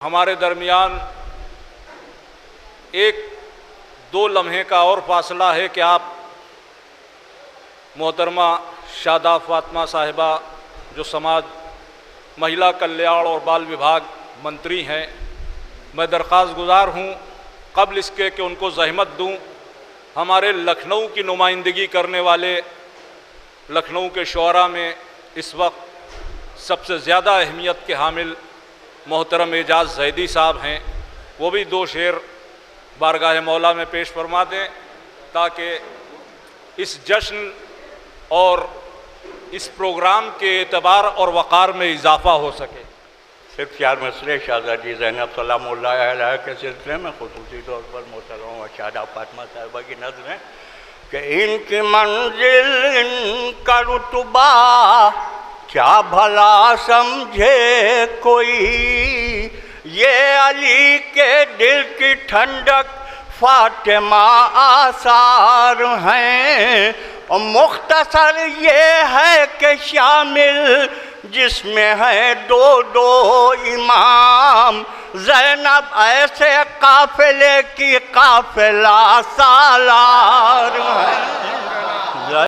ہمارے درمیان ایک دو لمحے کا اور فاصلہ ہے کہ آپ محترمہ شاداب فاطمہ صاحبہ جو سماج مہیلا کلیان اور بال وبھاگ منتری ہیں، میں درخواست گزار ہوں قبل اس کے کہ ان کو زحمت دوں، ہمارے لکھنؤ کی نمائندگی کرنے والے لکھنؤ کے شعراء میں اس وقت سب سے زیادہ اہمیت کے حامل محترم اعجاز زیدی صاحب ہیں، وہ بھی دو شعر بارگاہ مولا میں پیش فرما دیں تاکہ اس جشن اور اس پروگرام کے اعتبار اور وقار میں اضافہ ہو سکے۔ صرف 4 مسئلے شہزادی زینب سلام اللہ علیہ کے سلسلے میں خصوصی طور پر محترمہ شاداب فاطمہ صاحبہ کی نظم ہے کہ ان کی منزل ان کا رتبہ کیا بھلا سمجھے کوئی، یہ علی کے دل کی ٹھنڈک فاطمہ آثار ہیں، اور مختصر یہ ہے کہ شامل جس میں ہے دو امام، زینب ایسے قافلے کی قافلہ سالار ہے۔